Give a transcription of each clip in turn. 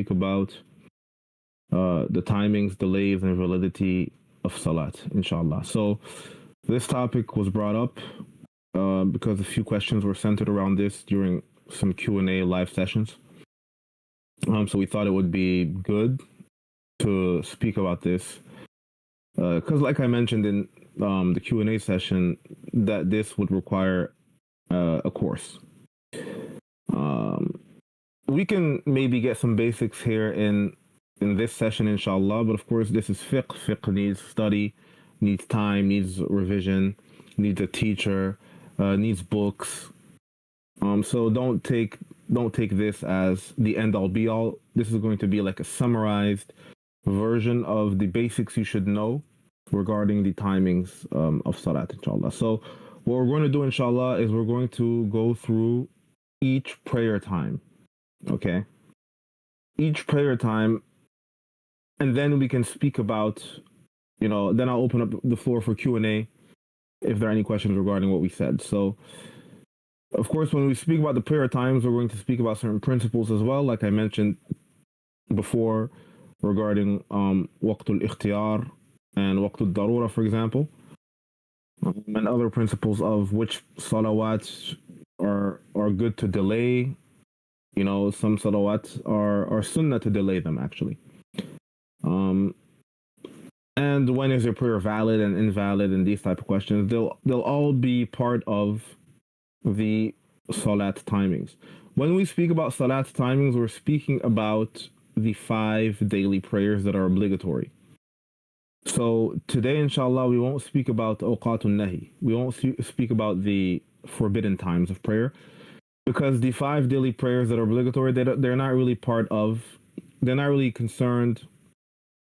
speak about the timings, delays, and validity of salat, inshallah. So this topic was brought up because a few questions were centered around this during some Q&A live sessions. So we thought it would be good to speak about this because, like I mentioned in the Q&A session, that this would require a course. We can maybe get some basics here in this session, inshallah. But of course, this is fiqh. Fiqh needs study, needs time, needs revision, needs a teacher, needs books. So don't take this as the end all be all. This is going to be like a summarized version of the basics you should know regarding the timings of salat, inshallah. So what we're going to do, inshallah, is we're going to go through each prayer time. Okay? Each prayer time, and then we can speak about, then I'll open up the floor for Q&A if there are any questions regarding what we said. So, of course, when we speak about the prayer times, we're going to speak about certain principles as well, like I mentioned before, regarding waqtul ikhtiyar and waqtul darura, for example, and other principles of which salawats are good to delay. Some salawats are sunnah to delay them, actually. And when is your prayer valid and invalid, and these type of questions, they'll all be part of the salat timings. When we speak about salat timings, we're speaking about the 5 daily prayers that are obligatory. So today, inshallah, we won't speak about awqatun nahi. We won't speak about the forbidden times of prayer, because the 5 daily prayers that are obligatory, they're not really they're not really concerned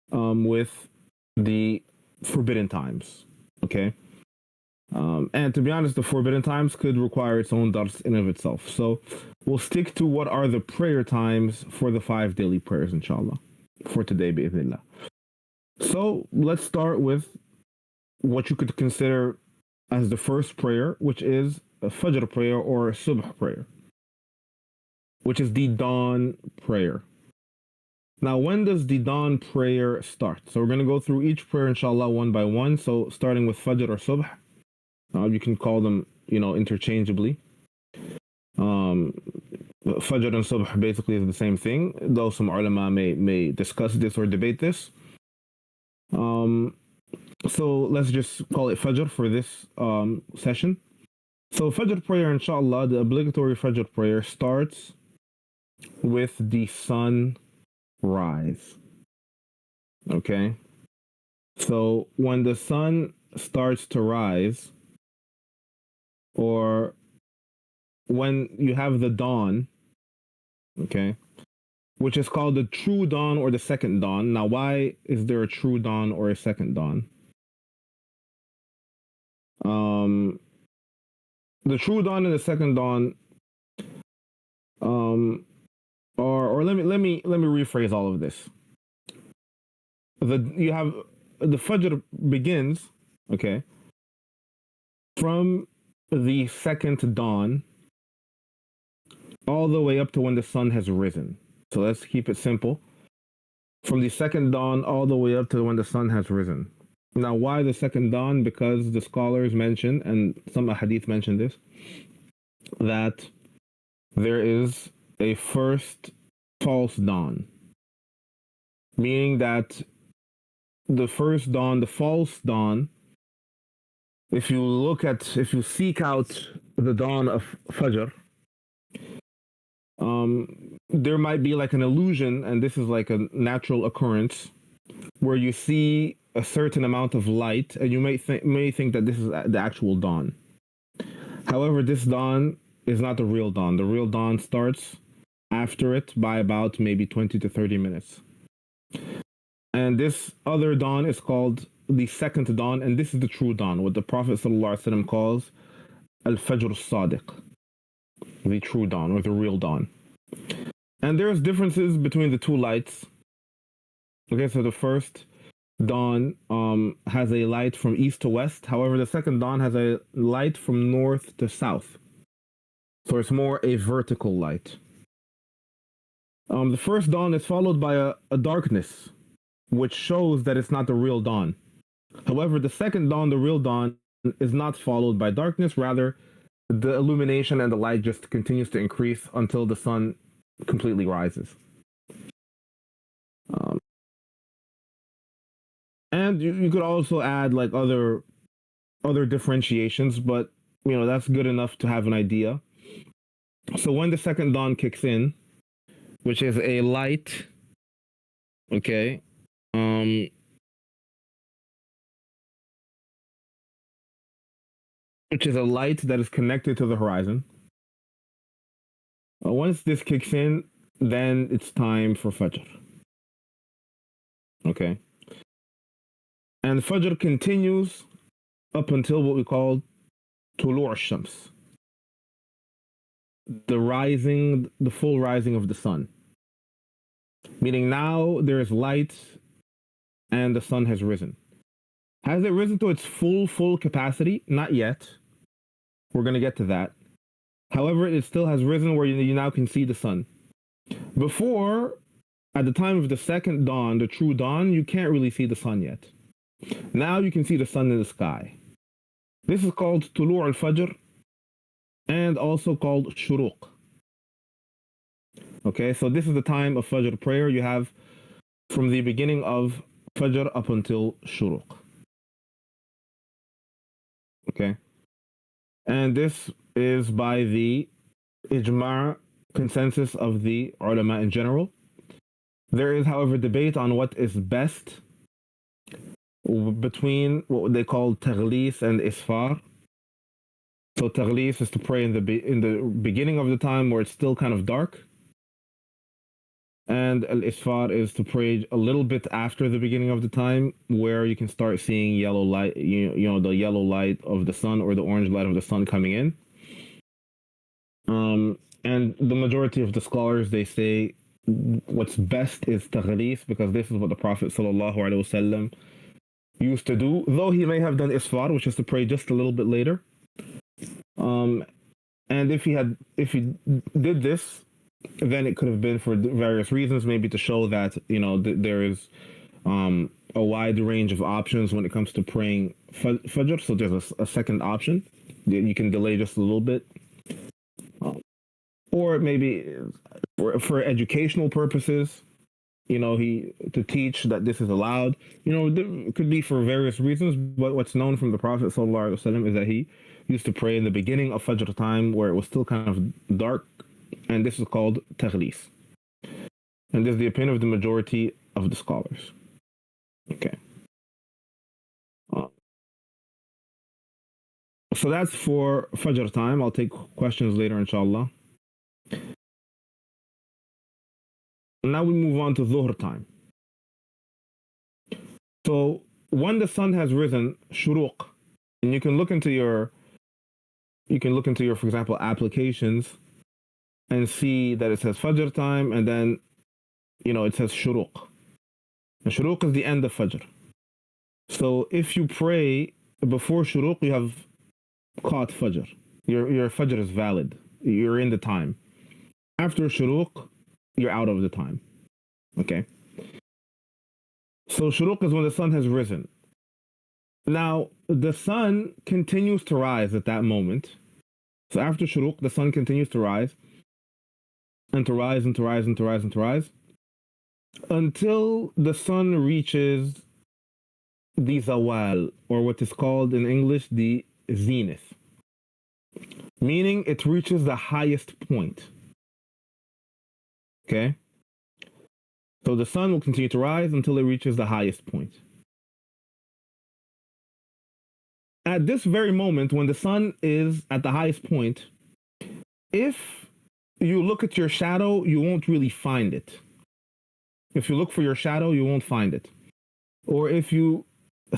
with the forbidden times. Okay? And to be honest, the forbidden times could require its own dars in of itself. So we'll stick to what are the prayer times for the 5 daily prayers, inshallah, for today, bi'idhnillah. So let's start with what you could consider as the first prayer, which is a Fajr prayer or a Subh prayer, which is the dawn prayer. Now, when does the dawn prayer start? So we're going to go through each prayer, inshallah, one by one. So starting with Fajr or Subh, you can call them, interchangeably. Fajr and Subh basically is the same thing, though some ulama may discuss this or debate this. So let's just call it Fajr for this session. So Fajr prayer, inshallah, the obligatory Fajr prayer starts with the sun rise. Okay? So when the sun starts to rise, or when you have the dawn, okay, which is called the true dawn or the second dawn. Now, why is there a true dawn or a second dawn? The true dawn and the second dawn, or let me rephrase all of this. You have the Fajr begins, okay, from the second dawn all the way up to when the sun has risen. So let's keep it simple. From the second dawn all the way up to when the sun has risen. Now, why the second dawn? Because the scholars mention, and some hadith mention this, that there is a first false dawn. Meaning that the first dawn, the false dawn, if you seek out the dawn of Fajr, there might be like an illusion, and this is like a natural occurrence, where you see a certain amount of light, and you may think that this is the actual dawn. However, this dawn is not the real dawn. The real dawn starts after it by about maybe 20 to 30 minutes. And this other dawn is called the second dawn, and this is the true dawn, what the Prophet ﷺ calls al-Fajr al-Sadiq, the true dawn or the real dawn. And there's differences between the two lights. Okay, so the first dawn has a light from east to west. However, the second dawn has a light from north to south. So it's more a vertical light. The first dawn is followed by a darkness, which shows that it's not the real dawn. However, the second dawn, the real dawn, is not followed by darkness. Rather, the illumination and the light just continues to increase until the sun completely rises. Um, and you could also add like other differentiations, but that's good enough to have an idea. So when the second dawn kicks in, which is a light, okay, um, which is a light that is connected to the horizon. Once this kicks in, then it's time for Fajr. Okay. And Fajr continues up until what we call Tulu' shams, the full rising of the sun. Meaning now there is light and the sun has risen. Has it risen to its full capacity? Not yet. We're going to get to that. However, it still has risen where you now can see the sun. Before, at the time of the second dawn, the true dawn, you can't really see the sun yet. Now you can see the sun in the sky. This is called Tulu' al-Fajr and also called Shuruq. Okay, so this is the time of Fajr prayer. You have from the beginning of Fajr up until Shuruq. Okay. And this is by the ijma' consensus of the ulama in general. There is, however, debate on what is best between what they call taghlis and isfar. So taghlis is to pray in the beginning of the time where it's still kind of dark, and al-isfar is to pray a little bit after the beginning of the time where you can start seeing yellow light, the yellow light of the sun or the orange light of the sun coming in. And the majority of the scholars, they say what's best is taghlis because this is what the Prophet ﷺ used to do, though he may have done isfar, which is to pray just a little bit later. And if he did this, then it could have been for various reasons, maybe to show that there is a wide range of options when it comes to praying Fajr. So there's a second option. You can delay just a little bit. Or maybe for educational purposes, he to teach that this is allowed. It could be for various reasons, but what's known from the Prophet ﷺ is that he used to pray in the beginning of Fajr time where it was still kind of dark, and this is called taghlis. And this is the opinion of the majority of the scholars. Okay. So that's for Fajr time. I'll take questions later, inshallah. Now we move on to Dhuhr time. So when the sun has risen, Shuruq, and you can look into your, for example, applications and see that it says Fajr time and then, it says Shuruq. And Shuruq is the end of Fajr. So if you pray before Shuruq, you have caught Fajr. Your Fajr is valid. You're in the time. After Shuruq, you're out of the time. Okay? So Shuruq is when the sun has risen. Now, the sun continues to rise at that moment. So after Shuruq, the sun continues to rise. And to rise and to rise and to rise and to rise. Until the sun reaches the Zawal, or what is called in English the zenith. Meaning it reaches the highest point. Okay? So the sun will continue to rise until it reaches the highest point. At this very moment, when the sun is at the highest point, if you look at your shadow, you won't really find it. If you look for your shadow, you won't find it. Or if you or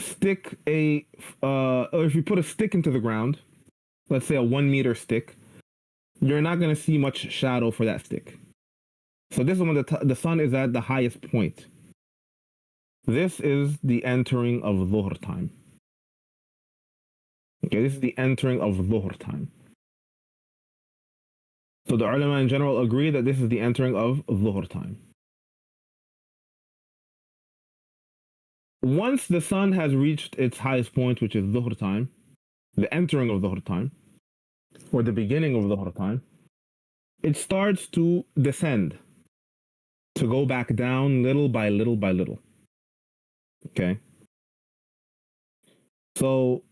if you put a stick into the ground, let's say a 1 meter stick, you're not going to see much shadow for that stick. So this is when the sun is at the highest point. This is the entering of Dhuhr time. Okay, this is the entering of Dhuhr time. So the ulama in general agree that this is the entering of dhuhr time. Once the sun has reached its highest point, which is dhuhr time, the entering of dhuhr time, or the beginning of dhuhr time, it starts to descend, to go back down little by little by little. Okay? So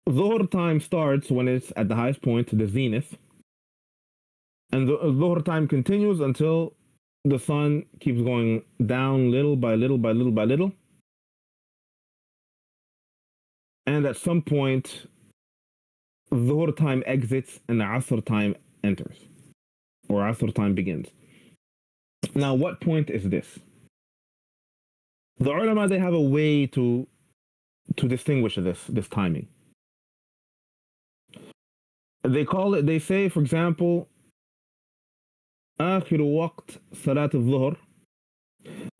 dhuhr time starts when it's at the highest point, the zenith, and the dhuhr time continues until the sun keeps going down little by little by little by little. And at some point, dhuhr time exits and asr time enters, or asr time begins. Now, what point is this? The ulama, they have a way to distinguish this timing. They call it, they say, for example, آخر وقت صلاة الظهر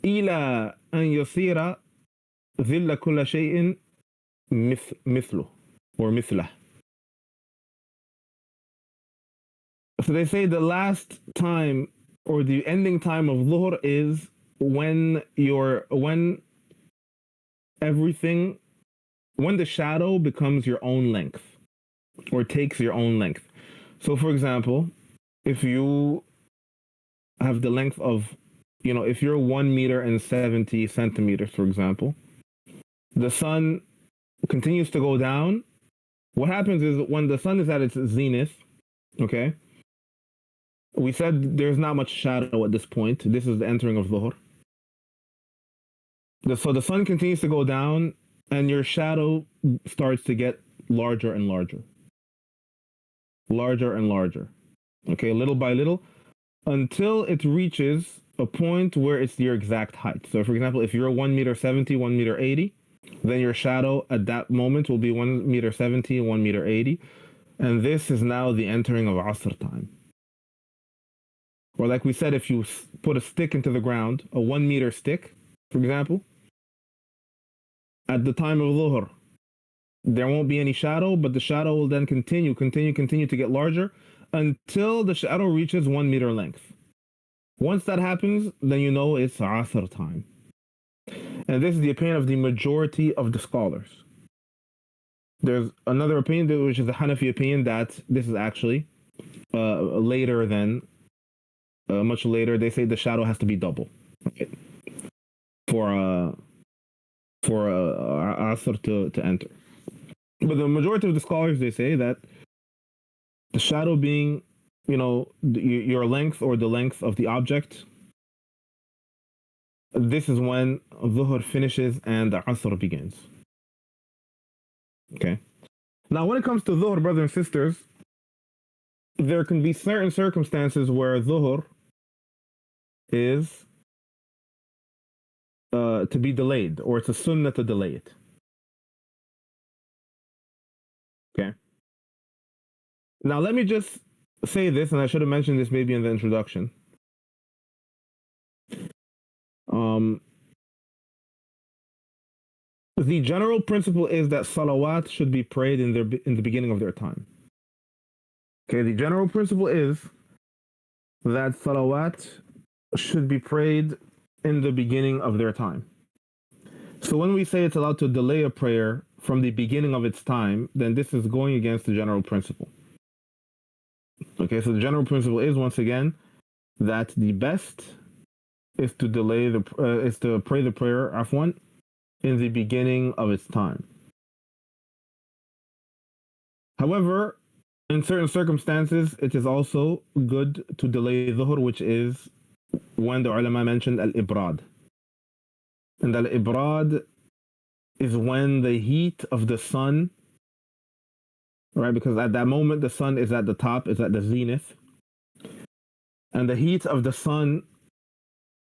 إلى أن يصير ظل كل شيء مثله or مثله. So they say the last time or the ending time of dhuhr is when everything, when the shadow becomes your own length or takes your own length. So for example, if you have the length of, if you're 1 meter and 70 centimeters, for example, the sun continues to go down. What happens is when the sun is at its zenith, okay, we said there's not much shadow at this point. This is the entering of dhuhr. So the sun continues to go down and your shadow starts to get larger and larger. Larger and larger. Okay, little by little, until it reaches a point where it's your exact height. So for example, if you're 1 meter 70, 1 meter 80, then your shadow at that moment will be 1 meter 70, 1 meter 80. And this is now the entering of asr time. Or like we said, if you put a stick into the ground, a 1 meter stick, for example, at the time of dhuhr, there won't be any shadow, but the shadow will then continue to get larger until the shadow reaches 1 meter length. Once that happens, then you know it's asr time. And this is the opinion of the majority of the scholars. There's another opinion, which is the Hanafi opinion, that this is actually later than, much later. They say the shadow has to be double, right? for asr to enter. But the majority of the scholars, they say that the shadow being, your length or the length of the object, this is when dhuhr finishes and the asr begins. Okay. Now, when it comes to dhuhr, brothers and sisters, there can be certain circumstances where dhuhr is to be delayed, or it's a sunnah to delay it. Okay. Now, let me just say this, and I should have mentioned this maybe in the introduction. The general principle is that salawat should be prayed in the beginning of their time. Okay, the general principle is that salawat should be prayed in the beginning of their time. So when we say it's allowed to delay a prayer from the beginning of its time, then this is going against the general principle. Okay, so the general principle is, once again, that the best is to pray the prayer, afwan, in the beginning of its time. However, in certain circumstances, it is also good to delay dhuhr, which is when the ulama mentioned al-ibrad. And al-ibrad is when the heat of the sun, right? Because at that moment, the sun is at the top, is at the zenith. And the heat of the sun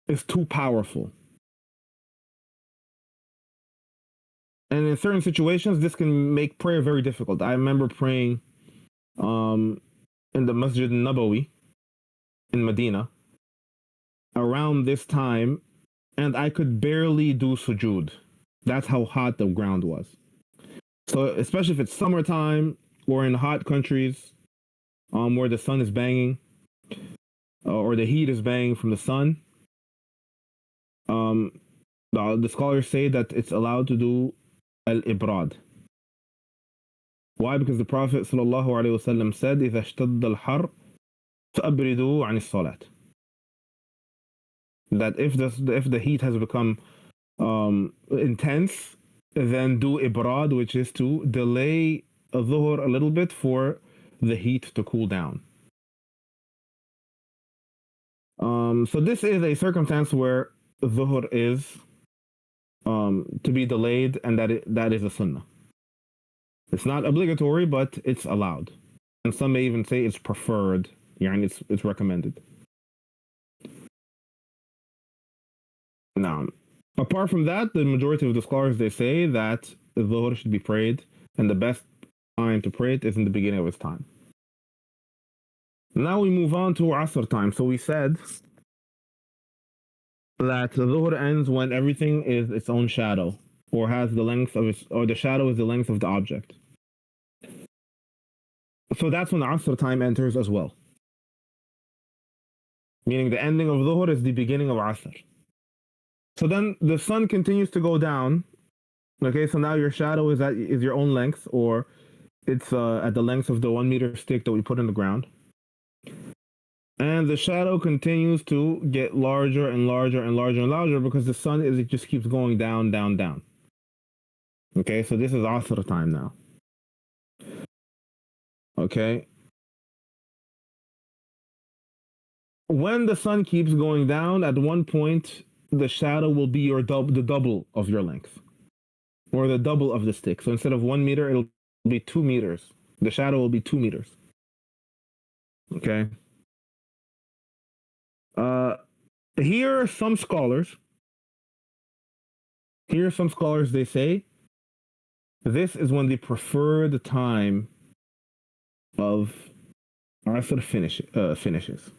is too powerful. And in certain situations, this can make prayer very difficult. I remember praying in the Masjid Nabawi in Medina around this time, and I could barely do sujood. That's how hot the ground was. So especially if it's summertime or in hot countries, where the sun is banging, or the heat is banging from the sun. Um, the scholars say that it's allowed to do al-ibrad. Why? Because the Prophet ﷺ said, إذا اشتد الحر فأبردوا عن الصلاة. That if the heat has become intense, then do ibrad, which is to delay dhuhr a little bit for the heat to cool down. So this is a circumstance where dhuhr is to be delayed, and that is a sunnah. It's not obligatory, but it's allowed. And some may even say it's preferred, and it's recommended. Now, apart from that, the majority of the scholars, they say that the dhuhr should be prayed, and the best time to pray it is in the beginning of its time. Now we move on to Asr time. So we said that the dhuhr ends when everything is its own shadow, or has the length of or the shadow is the length of the object. So that's when Asr time enters as well. Meaning the ending of dhuhr is the beginning of Asr. So then the sun continues to go down. Okay, so now your shadow is your own length, or it's at the length of the 1 meter stick that we put in the ground. And the shadow continues to get larger and larger and larger and larger because the sun it just keeps going down, down, down. Okay, so this is Asr time now. Okay. When the sun keeps going down, at one point the shadow will be the double of your length, or the double of the stick. So instead of 1 meter, it'll be 2 meters. The shadow will be 2 meters. Okay. Here are some scholars. They say this is when the preferred time of Asr finishes.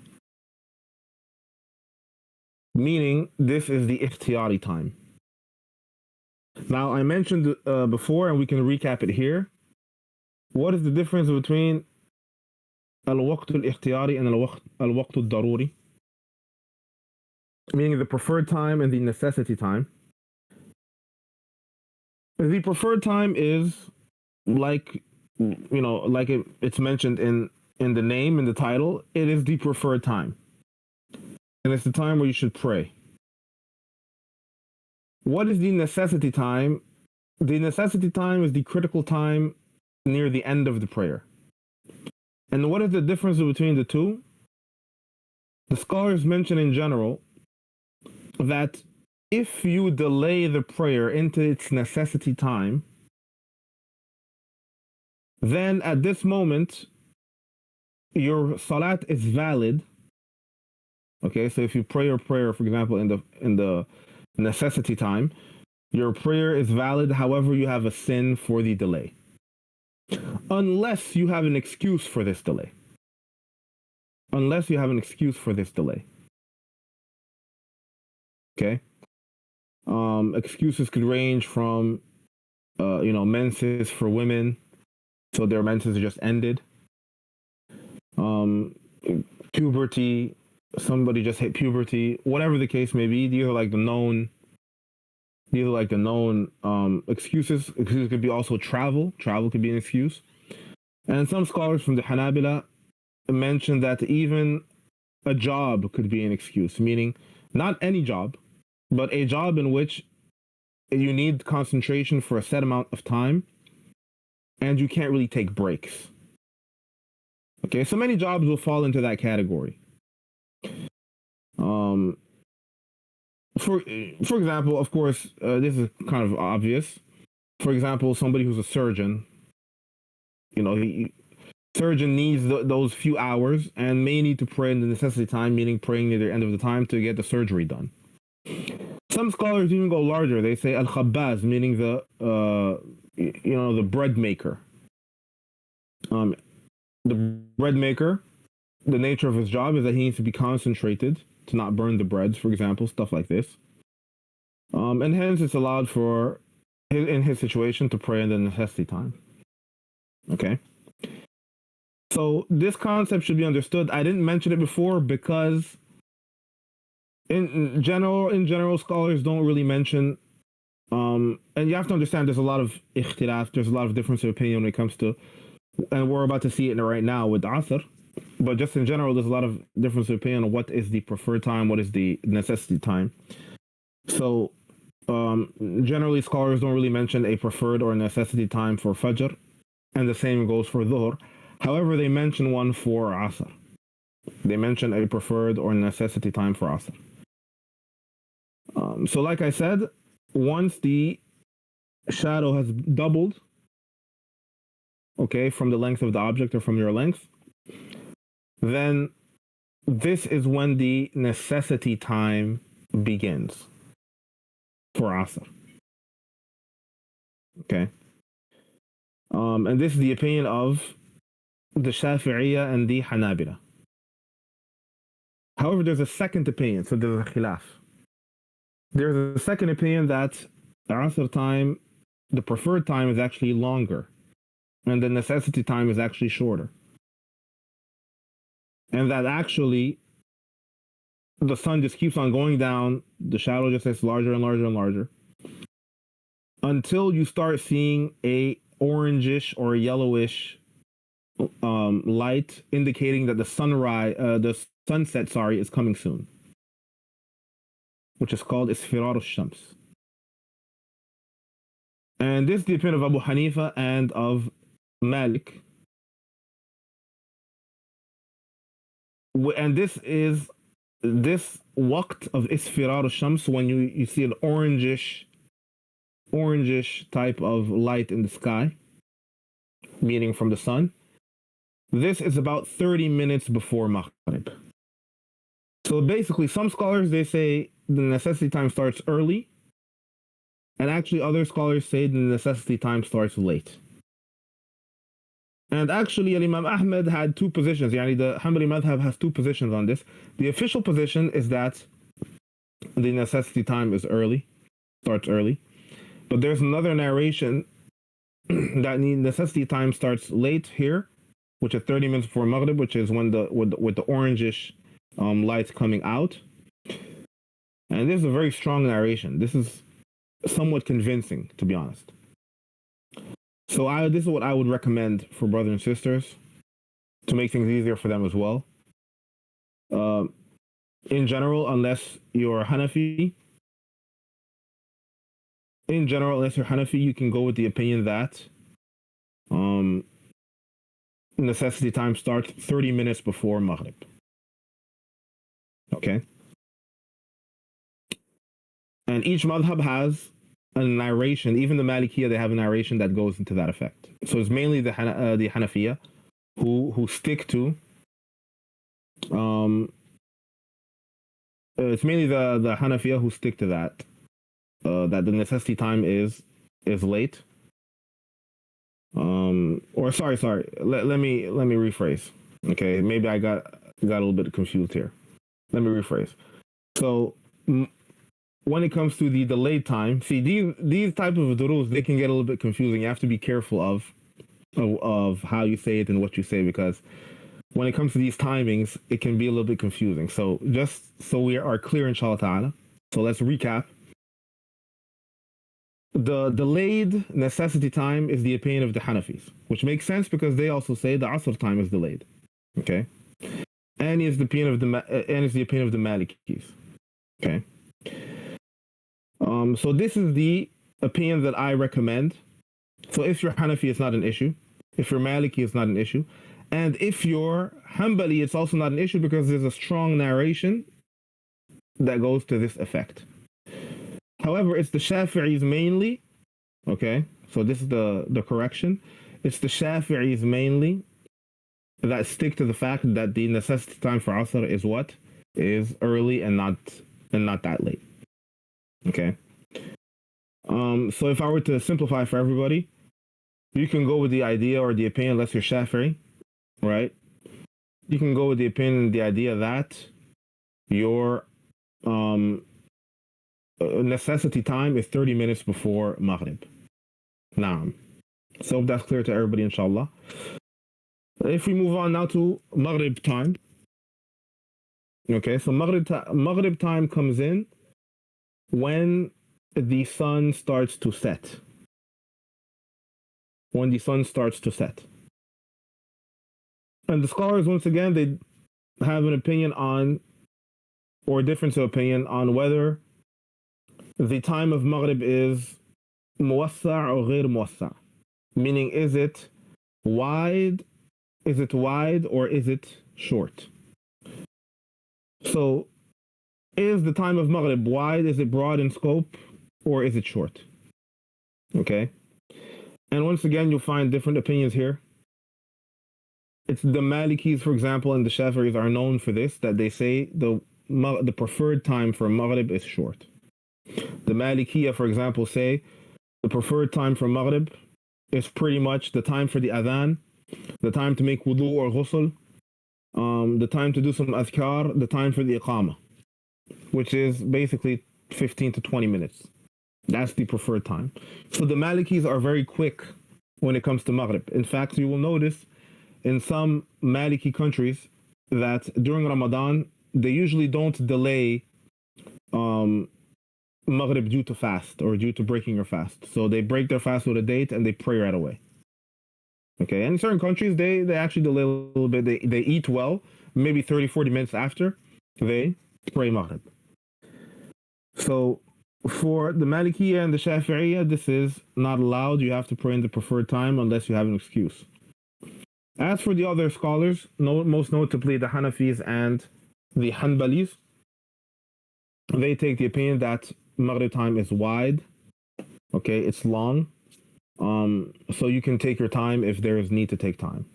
Meaning, this is the ikhtiyari time. Now, I mentioned before, and we can recap it here. What is the difference between al-waqt al-ikhtiyari and al-waqt al-daruri? Meaning the preferred time and the necessity time. The preferred time is like it's mentioned in the name, in the title. It is the preferred time, and it's the time where you should pray. What is the necessity time? The necessity time is the critical time near the end of the prayer. And what is the difference between the two? The scholars mention in general that if you delay the prayer into its necessity time, then at this moment, your salat is valid. Okay, so if you pray your prayer, for example, in the necessity time, your prayer is valid. However, you have a sin for the delay, unless you have an excuse for this delay. Okay. Excuses could range from, menses for women, so their menses just ended. Puberty, somebody just hit puberty. Whatever the case may be, these are like the known excuses. Excuses could be also travel. Travel could be an excuse. And some scholars from the Hanabila mention that even a job could be an excuse, meaning not any job, but a job in which you need concentration for a set amount of time and you can't really take breaks. Okay, so many jobs will fall into that category. For example, of course, this is kind of obvious. For example, somebody who's a surgeon, surgeon needs those few hours and may need to pray in the necessity time, meaning praying near the end of the time to get the surgery done. Some scholars even go larger. They say al-khabbaz, meaning the bread maker. The bread maker, the nature of his job is that he needs to be concentrated to not burn the breads, for example, stuff like this. And hence it's allowed for, in his situation, to pray in the necessity time. Okay? So this concept should be understood. I didn't mention it before because in general, scholars don't really mention. And you have to understand, there's a lot of ikhtilaf, there's a lot of difference of opinion when it comes to, and we're about to see it right now with Asr. But just in general, there's a lot of difference of opinion on what is the preferred time, what is the necessity time. So generally, scholars don't really mention a preferred or necessity time for Fajr, and the same goes for Dhuhr. However, they mention one for Asr. They mention a preferred or necessity time for Asr. So, like I said, once the shadow has doubled, okay, from the length of the object or from your length, then this is when the necessity time begins for Asr. Okay. And this is the opinion of the Shafi'iyya and the Hanabila. However, there's a second opinion, so there's a khilaf. There's a second opinion that the Asr time, the preferred time, is actually longer, and the necessity time is actually shorter. And that actually the sun just keeps on going down, the shadow just gets larger and larger and larger, until you start seeing a orangish or yellowish light indicating that the sunset, is coming soon, which is called Isfirar al-Shams. And this is the opinion of Abu Hanifa and of Malik. And this waqt of Isfirar al-Shams, when you see an orangish type of light in the sky, meaning from the sun. This is about 30 minutes before Maghrib. So basically, some scholars, they say the necessity time starts early, and actually other scholars say the necessity time starts late. And actually, Imam Ahmed had two positions. Yani the Hanbali madhab has two positions on this. The official position is that the necessity time is early, starts early. But there's another narration that the necessity time starts late here, which is 30 minutes before Maghrib, which is when with the orangish lights coming out. And this is a very strong narration. This is somewhat convincing, to be honest. So this is what I would recommend for brothers and sisters to make things easier for them as well. In general, unless you're Hanafi, you can go with the opinion that necessity time starts 30 minutes before Maghrib. Okay? And each madhab has a narration. Even the Malikiya, they have a narration that goes into that effect. So it's mainly the Hanafiya who stick to it's mainly the Hanafiya who stick to that the necessity time is late. Or sorry. Let me rephrase. Okay, maybe I got a little bit confused here. Let me rephrase. So when it comes to the delayed time, see these type of durus, they can get a little bit confusing. You have to be careful of how you say it and what you say, because when it comes to these timings, it can be a little bit confusing. So just so we are clear, inshallah ta'ala. So let's recap. The delayed necessity time is the opinion of the Hanafis, which makes sense because they also say the Asr time is delayed. Okay, and is the opinion of the Malikis. Okay, so this is the opinion that I recommend. So if you're Hanafi, it's not an issue. If you're Maliki, it's not an issue. And if you're Hanbali, it's also not an issue because there's a strong narration that goes to this effect. However, it's the Shafi'is mainly, okay? So this is the correction. It's the Shafi'is mainly that stick to the fact that the necessity time for Asr is what? Is early and not that late. Okay? So if I were to simplify for everybody, you can go with the idea or the opinion, unless you're Shafi'i, right? You can go with the opinion, the idea that your necessity time is 30 minutes before Maghrib. Naam. So if that's clear to everybody, inshallah. If we move on now to Maghrib time, okay, so Maghrib time comes in when the sun starts to set. When the sun starts to set. And the scholars, once again, they have an opinion on, or a difference of opinion on whether the time of Maghrib is muwassa' or غير muwassa'. Meaning, is it wide or is it short? So, is the time of Maghrib wide? Is it broad in scope? Or is it short? Okay. And once again, you'll find different opinions here. It's the Malikis, for example, and the Shafi'is are known for this, that they say the preferred time for Maghrib is short. The Malikiya, for example, say the preferred time for Maghrib is pretty much the time for the adhan, the time to make wudu or ghusl, the time to do some adhkar, the time for the iqamah, which is basically 15 to 20 minutes. That's the preferred time. So the Malikis are very quick when it comes to Maghrib. In fact, you will notice in some Maliki countries that during Ramadan, they usually don't delay Maghrib due to fast or due to breaking your fast. So they break their fast with a date and they pray right away. Okay, and in certain countries, they actually delay a little bit. They eat well, maybe 30, 40 minutes after they pray Maghrib. So for the Malikiya and the Shafi'iyya, this is not allowed. You have to pray in the preferred time unless you have an excuse. As for the other scholars, most notably the Hanafis and the Hanbalis, they take the opinion that Maghrib time is wide. Okay, it's long. So you can take your time if there is need to take time.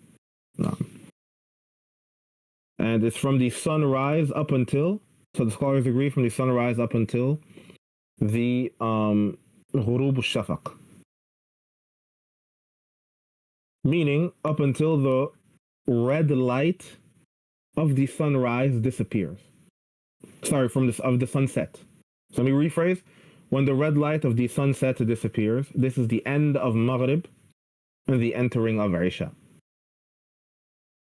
And it's from the sunrise up until, so the scholars agree, from the sunrise up until the ghurub al-shafaq. Meaning up until the red light of the sunrise disappears. Sorry, of the sunset. So let me rephrase. When the red light of the sunset disappears, this is the end of Maghrib and the entering of Isha.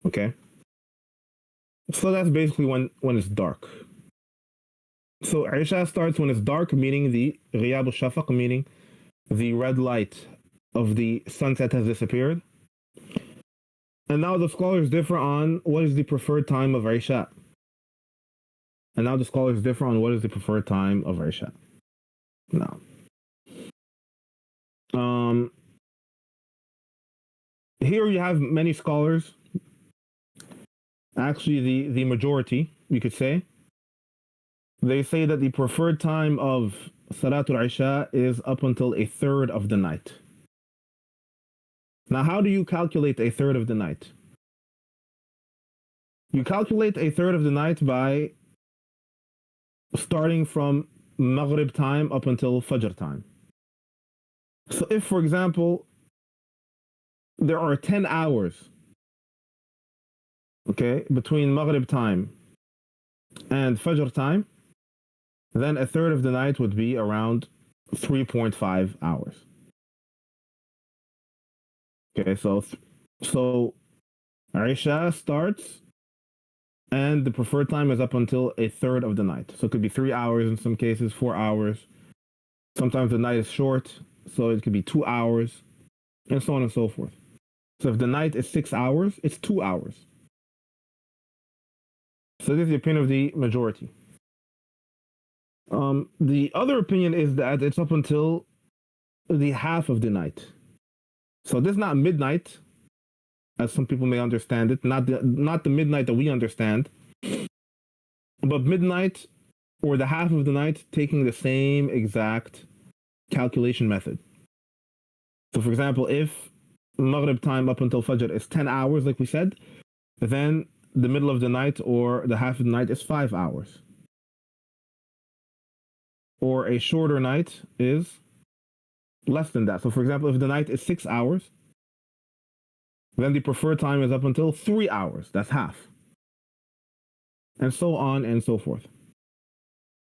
Okay? So that's basically when it's dark. So Isha starts when it's dark, meaning the Ghiyab al-Shafaq, meaning the red light of the sunset has disappeared. And now the scholars differ on what is the preferred time of Isha. Now, here you have many scholars, actually the majority, you could say. They say that the preferred time of Salatul Isha is up until a third of the night. Now, how do you calculate a third of the night? You calculate a third of the night by starting from Maghrib time up until Fajr time. So if, for example, there are 10 hours, okay, between Maghrib time and Fajr time, then a third of the night would be around 3.5 hours. Okay, so Isha starts and the preferred time is up until a third of the night. So it could be 3 hours in some cases, 4 hours. Sometimes the night is short, so it could be 2 hours, and so on and so forth. So if the night is 6 hours, it's 2 hours. So this is the opinion of the majority. The other opinion is that it's up until the half of the night. So this is not midnight, as some people may understand it, not the midnight that we understand, but midnight or the half of the night taking the same exact calculation method. So for example, if Maghrib time up until Fajr is 10 hours, like we said, then the middle of the night or the half of the night is 5 hours. Or a shorter night is less than that. So for example, if the night is 6 hours, then the preferred time is up until 3 hours. That's half. And so on and so forth.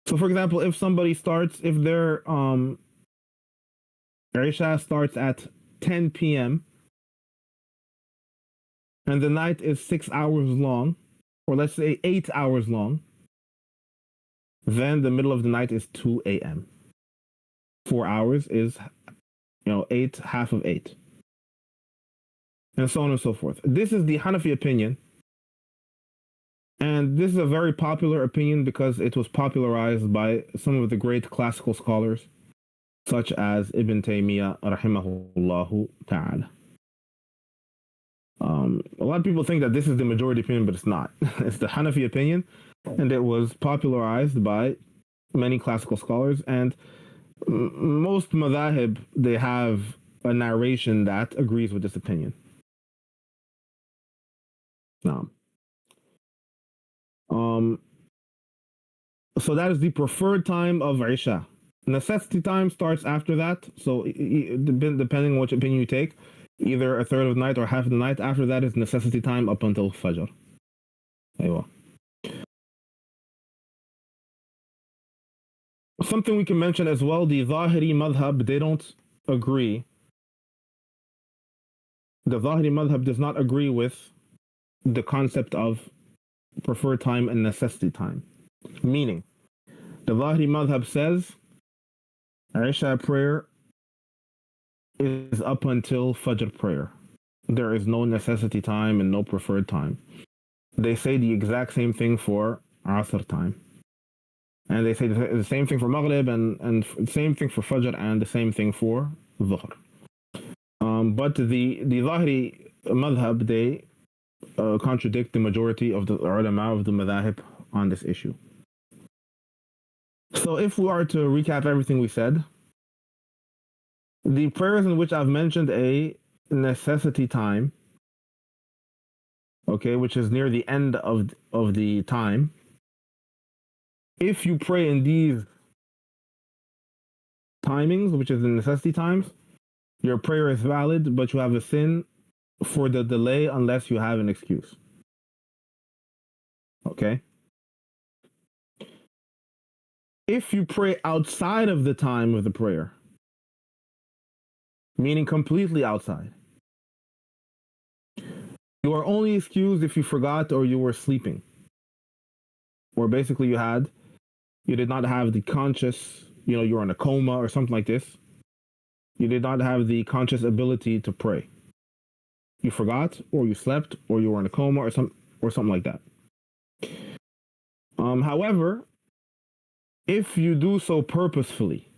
So for example, if somebody starts, if their Isha starts at 10 p.m., and the night is 6 hours long, or let's say 8 hours long, then the middle of the night is 2 a.m. 4 hours is, 8, half of 8. And so on and so forth. This is the Hanafi opinion. And this is a very popular opinion because it was popularized by some of the great classical scholars, such as Ibn Taymiyyah, rahimahullahu ta'ala. A lot of people think that this is the majority opinion, but it's not. It's the Hanafi opinion, and it was popularized by many classical scholars. And most madhahib, they have a narration that agrees with this opinion. Now, so that is the preferred time of Isha. Necessity time starts after that. So depending on which opinion you take, either a third of the night or half of the night. After that is necessity time up until Fajr. Aywa. Something we can mention as well, the Zahiri madhab, they don't agree. The Zahiri madhab does not agree with the concept of preferred time and necessity time. Meaning, the Zahiri madhab says Isha prayer is up until Fajr prayer. There is no necessity time and no preferred time. They say the exact same thing for Asr time. And they say the same thing for Maghrib and the same thing for Fajr and the same thing for Dhuhr. But the Zahiri madhab, they contradict the majority of the ulama of the madhahib on this issue. So if we are to recap everything we said, the prayers in which I've mentioned a necessity time, okay, which is near the end of the time, if you pray in these timings, which is the necessity times, your prayer is valid, but you have a sin for the delay unless you have an excuse. Okay? If you pray outside of the time of the prayer, meaning completely outside, you are only excused if you forgot or you were sleeping. Or basically you did not have the conscious, you were in a coma or something like this. You did not have the conscious ability to pray. You forgot, or you slept, or you were in a coma, or something like that. However, if you do so purposefully,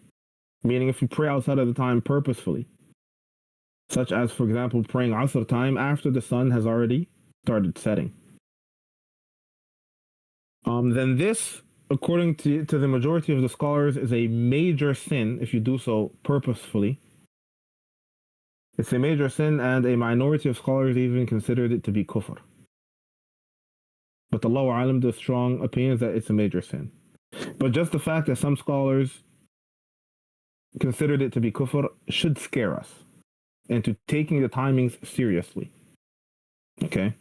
meaning if you pray outside of the time purposefully, such as, for example, praying Asr time after the sun has already started setting, then this, according to the majority of the scholars, is a major sin if you do so purposefully. It's a major sin, and a minority of scholars even considered it to be kufr. But Allahu Alam, the strong opinion is that it's a major sin. But just the fact that some scholars considered it to be kufr should scare us into taking the timings seriously. Okay?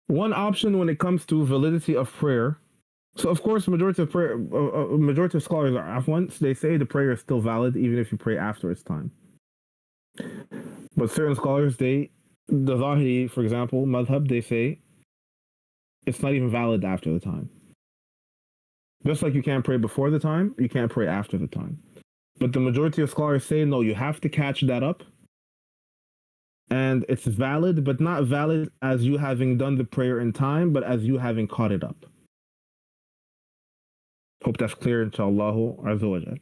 One option when it comes to validity of prayer, so of course majority of scholars are afwan, they say the prayer is still valid even if you pray after its time. But certain scholars, the Zahiri, for example, madhab, they say it's not even valid after the time. Just like you can't pray before the time, you can't pray after the time. But the majority of scholars say, no, you have to catch that up. And it's valid, but not valid as you having done the prayer in time, but as you having caught it up. Hope that's clear, inshallah, azza wa jal.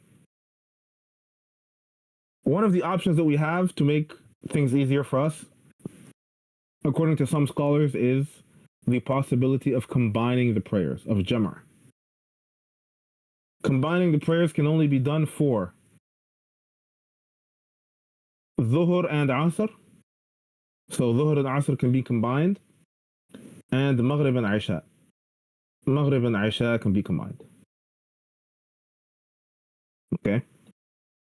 One of the options that we have to make things easier for us, according to some scholars, is the possibility of combining the prayers, of jamr. Combining the prayers can only be done for Dhuhr and Asr. So Dhuhr and Asr can be combined, and Maghrib and Isha. Maghrib and Isha can be combined. Okay?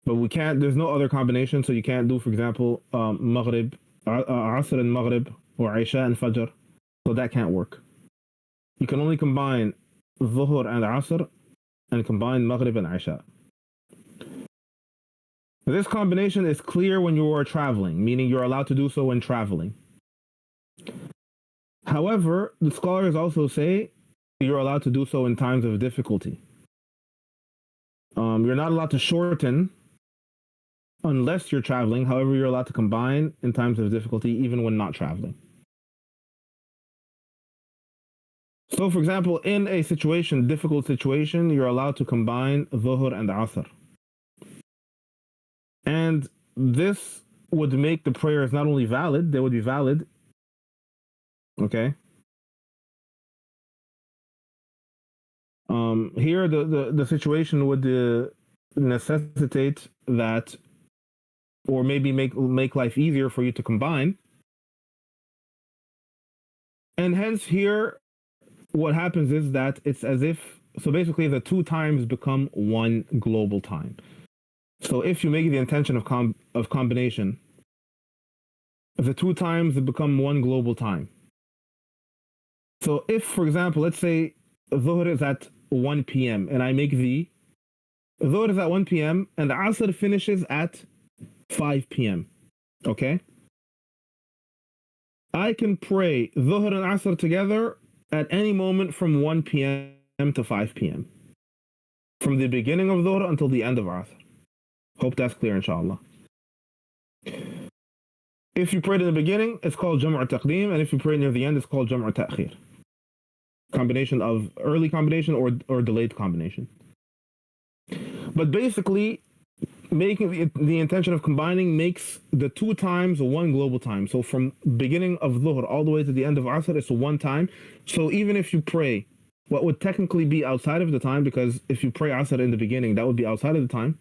But we can't, there's no other combination, so you can't do, for example, Maghrib, Asr and Maghrib, or Isha and Fajr. So that can't work. You can only combine Dhuhr and Asr and combine Maghrib and Isha. This combination is clear when you are traveling, meaning you're allowed to do so when traveling. However, the scholars also say you're allowed to do so in times of difficulty. You're not allowed to shorten unless you're traveling. However, you're allowed to combine in times of difficulty even when not traveling. So, for example, in a situation, difficult situation, you're allowed to combine Dhuhr and Asr. And this would make the prayers not only valid, they would be valid. Okay. Here, the situation would necessitate that, or maybe make life easier for you to combine. And hence, here, what happens is that it's as if, so basically, the two times become one global time. So if you make the intention of combination, the two times become one global time. So if, for example, let's say Dhuhr is at 1 p.m. and I make the Dhuhr is at 1 p.m. and Asr finishes at 5 p.m. Okay? I can pray Dhuhr and Asr together at any moment from 1 p.m. to 5 p.m. From the beginning of Dhuhr until the end of Asr. Hope that's clear, inshallah. If you prayed in the beginning, it's called Jam'u Taqdeem, and if you pray near the end, it's called Jam'u Ta'khir. Combination of early combination or delayed combination. But basically, making the intention of combining makes the two times one global time. So from beginning of Dhuhr all the way to the end of Asr, it's one time. So even if you pray what would technically be outside of the time, because if you pray Asr in the beginning, that would be outside of the time.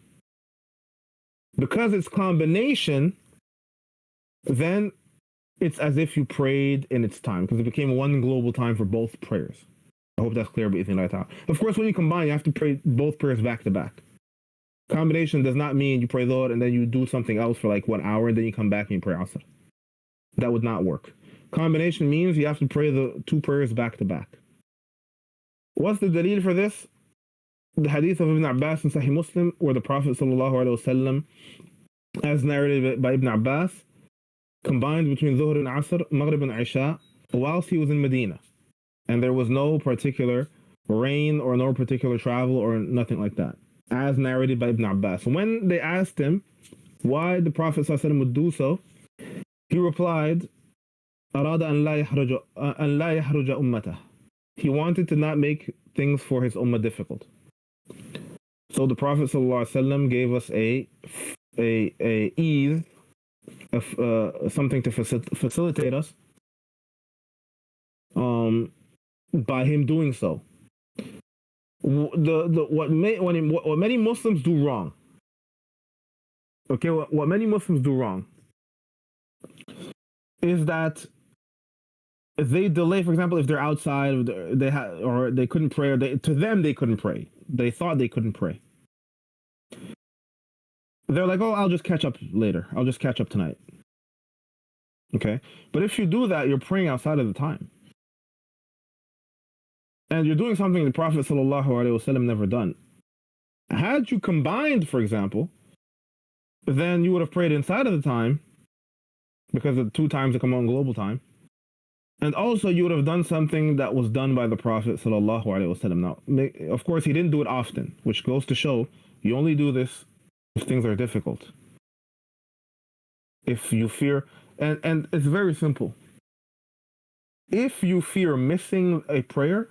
Because it's combination, then it's as if you prayed in its time, because it became one global time for both prayers. I hope that's clear. Of course, when you combine, you have to pray both prayers back to back. Combination does not mean you pray Dhuhr and then you do something else for like 1 hour and then you come back and you pray Asr. That would not work. Combination means you have to pray the two prayers back to back. What's the dalil for this? The hadith of Ibn Abbas in Sahih Muslim, where the Prophet ﷺ, as narrated by Ibn Abbas, combined between Dhuhr and Asr, Maghrib and Isha, whilst he was in Medina. And there was no particular rain or no particular travel or nothing like that, as narrated by Ibn Abbas. When they asked him why the Prophet ﷺ would do so, he replied, أَرَادَ أَنْ لَا يَحْرُجَ أُمَّتَهُ. He wanted to not make things for his ummah difficult. So the Prophet ﷺ gave us a ease, something to facilitate us, by him doing so. What many Muslims do wrong. Okay, what many Muslims do wrong is that they delay. For example, if they're outside, or they couldn't pray, or to them they couldn't pray. They thought they couldn't pray. They're like, oh, I'll just catch up later. I'll just catch up tonight. Okay, but if you do that, you're praying outside of the time. And you're doing something the Prophet ﷺ never done. Had you combined, for example, then you would have prayed inside of the time, because the two times that come on global time. And also you would have done something that was done by the Prophet ﷺ. Now, of course, he didn't do it often, which goes to show you only do this if things are difficult. If you fear, and it's very simple. If you fear missing a prayer,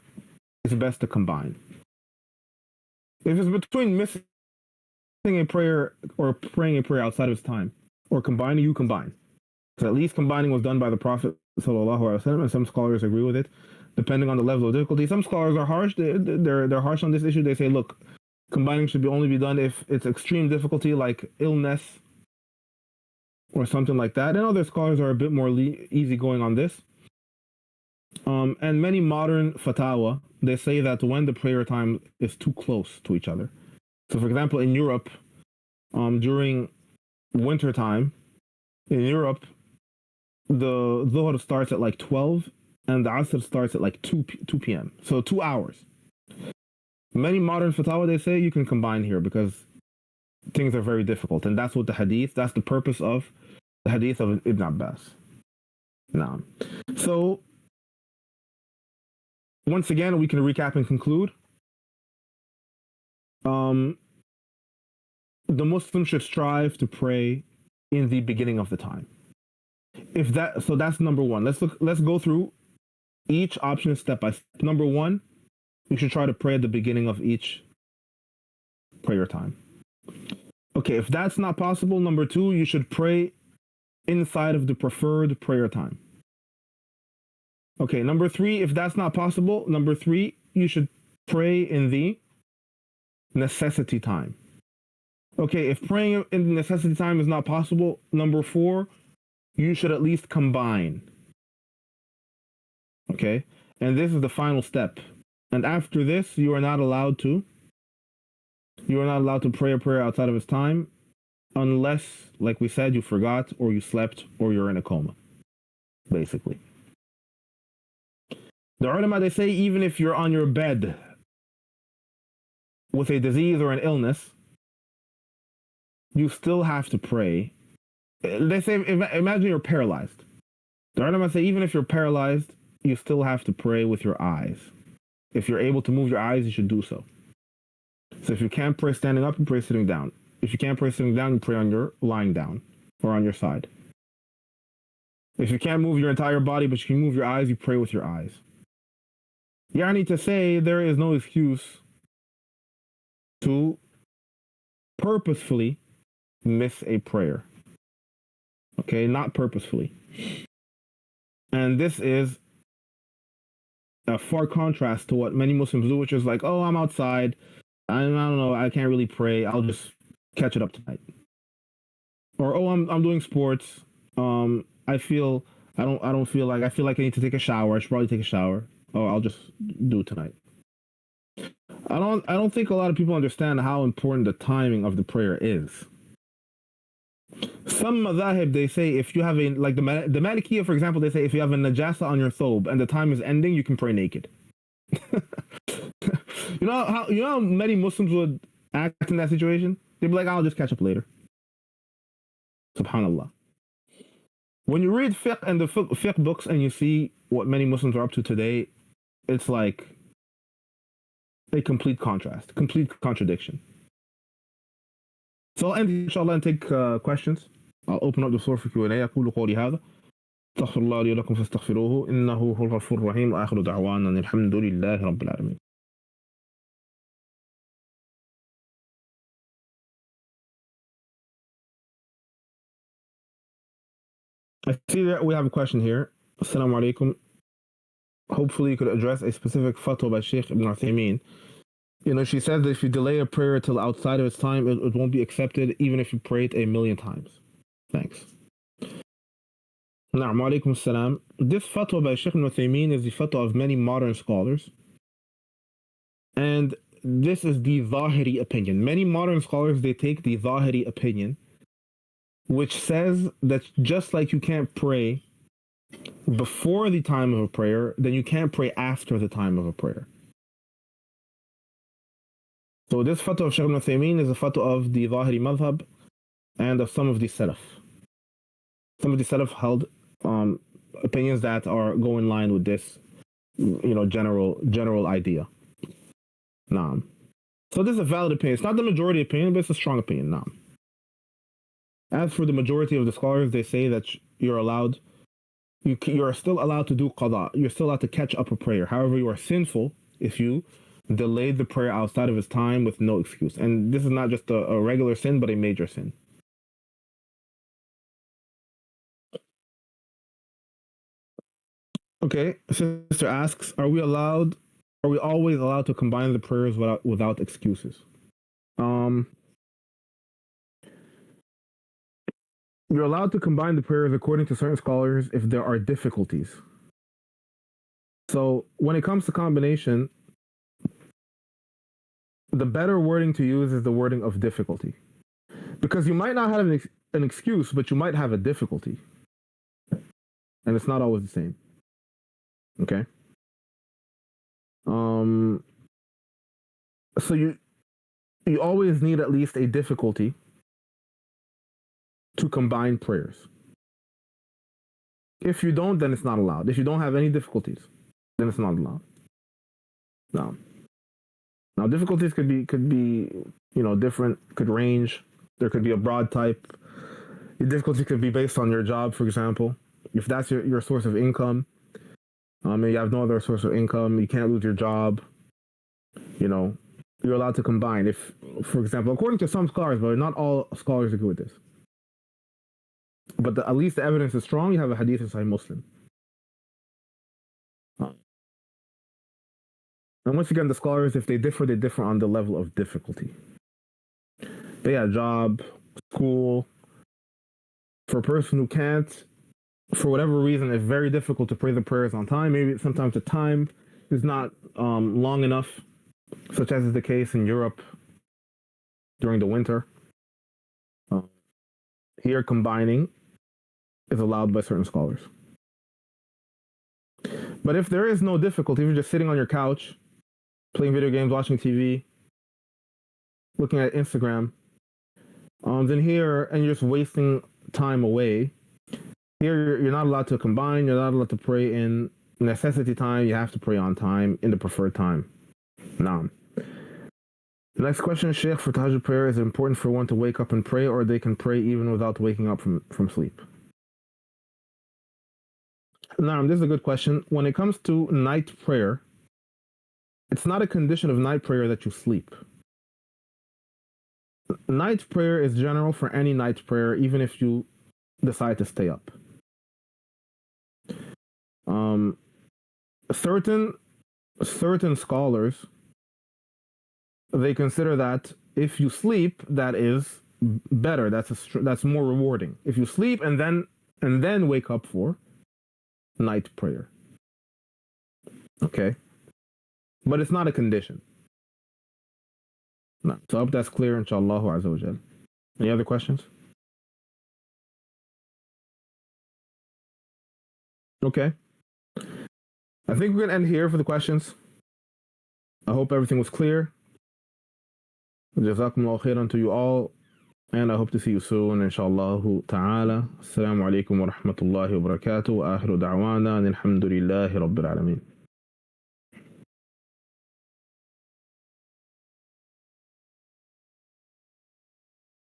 it's best to combine. If it's between missing a prayer or praying a prayer outside of its time, or combining, you combine. So at least combining was done by the Prophet ﷺ, and some scholars agree with it, depending on the level of difficulty. Some scholars are harsh. They're harsh on this issue. They say, look, combining should only be done if it's extreme difficulty, like illness or something like that. And other scholars are a bit more easygoing on this. And many modern fatwa, they say that when the prayer time is too close to each other. So, for example, in Europe, during winter time, in Europe, the Dhuhr starts at like 12 and the Asr starts at like 2 p.m. So 2 hours. Many modern fatwa, they say you can combine here because things are very difficult. And that's what that's the purpose of the hadith of Ibn Abbas. Now, so once again, we can recap and conclude. Um, the Muslim should strive to pray in the beginning of the time. If that, so that's number one. Let's go through each option step by step. Number one, you should try to pray at the beginning of each prayer time. Okay, if that's not possible, number two, you should pray inside of the preferred prayer time. Okay, number three, if that's not possible, number three, you should pray in the necessity time. Okay, if praying in the necessity time is not possible, number four, you should at least combine. Okay, and this is the final step. And after this, you are not allowed to pray a prayer outside of its time unless, like we said, you forgot or you slept or you're in a coma, basically. The ulama, they say even if you're on your bed with a disease or an illness, you still have to pray. They say, imagine you're paralyzed. The ulama say even if you're paralyzed, you still have to pray with your eyes. If you're able to move your eyes, you should do so. So if you can't pray standing up, you pray sitting down. If you can't pray sitting down, you pray on your lying down or on your side. If you can't move your entire body, but you can move your eyes, you pray with your eyes. Yani to say there is no excuse to purposefully miss a prayer. Okay, not purposefully. And this is a far contrast to what many Muslims do, which is like, oh, I'm outside. I don't know, I can't really pray. I'll just catch it up tonight. Or oh, I'm doing sports. I feel I don't feel like I need to take a shower. I should probably take a shower. Oh, I'll just do it tonight. I don't think a lot of people understand how important the timing of the prayer is. Some madhahib, they say if you have like the Malikiya, for example, they say if you have a najasa on your thobe and the time is ending, you can pray naked. You know how many Muslims would act in that situation? They'd be like, I'll just catch up later. Subhanallah. When you read fiqh and the fiqh books and you see what many Muslims are up to today, it's like a complete contrast, complete contradiction. So I'll end inshallah and take questions. I'll open up the floor for Q&A. أقول قولي هذا استغفر الله لي ولكم فاستغفروه إنه هو الغفور الرحيم وآخر دعوانا أن الحمد لله رب العالمين. I see that we have a question here. Assalamu alaikum. Hopefully you could address a specific fatwa by Shaykh Ibn Uthaymeen. You know, she says that if you delay a prayer till outside of its time, it won't be accepted even if you pray it 1,000,000 times. Thanks. Na'am, alaikum salam. This fatwa by Shaykh Ibn Uthaymeen is the fatwa of many modern scholars. And this is the Zahiri opinion. Many modern scholars, they take the Zahiri opinion, which says that just like you can't pray before the time of a prayer, then you can't pray after the time of a prayer. So this fatwa of Shaykh Ibn Uthaymeen is a fatwa of the Zahiri madhab and of some of the Salaf. Some of the Salaf held opinions that go in line with this, general idea. Naam. So this is a valid opinion. It's not the majority opinion, but it's a strong opinion. Naam. As for the majority of the scholars, they say that you're still allowed to do qada. You're still allowed to catch up a prayer. However, you are sinful if you delayed the prayer outside of its time with no excuse. And this is not just a regular sin, but a major sin. Okay, sister asks, are we always allowed to combine the prayers without excuses? You're allowed to combine the prayers according to certain scholars if there are difficulties. So when it comes to combination, the better wording to use is the wording of difficulty. Because you might not have an excuse, but you might have a difficulty. And it's not always the same. Okay? So you always need at least a difficulty to combine prayers. If you don't, then it's not allowed. If you don't have any difficulties, then it's not allowed. No. Now difficulties could be different, could range. There could be a broad type. The difficulty could be based on your job, for example. If that's your source of income, and you have no other source of income, you can't lose your job. You're allowed to combine. If, for example, according to some scholars, but not all scholars agree with this. But at least the evidence is strong. You have a hadith in Sahih Muslim. And once again, the scholars, if they differ on the level of difficulty. But yeah, job, school. For a person who can't, for whatever reason, it's very difficult to pray the prayers on time. Maybe sometimes the time is not long enough, such as is the case in Europe during the winter. Here, combining is allowed by certain scholars. But if there is no difficulty, if you're just sitting on your couch, playing video games, watching TV, looking at Instagram, then here, and you're just wasting time away, here you're not allowed to combine, you're not allowed to pray in necessity time, you have to pray on time, in the preferred time. Now, the next question, Shaykh, for Tahajjud prayer, is it important for one to wake up and pray, or they can pray even without waking up from sleep? Now, this is a good question. When it comes to night prayer, it's not a condition of night prayer that you sleep. Night prayer is general for any night prayer, even if you decide to stay up. Certain scholars, they consider that if you sleep, that is better. That's more rewarding. If you sleep and then wake up for night prayer. Okay. But it's not a condition. No. So I hope that's clear, inshallah azza wa jal. Any other questions? Okay. I think we're going to end here for the questions. I hope everything was clear. Jazakumullah khairan to you all. And I hope to see you soon, inshallah ta'ala. Assalamu alaikum wa rahmatullahi wa barakatuh. Wa akhiru da'wana. Alhamdulillahi rabbil alameen.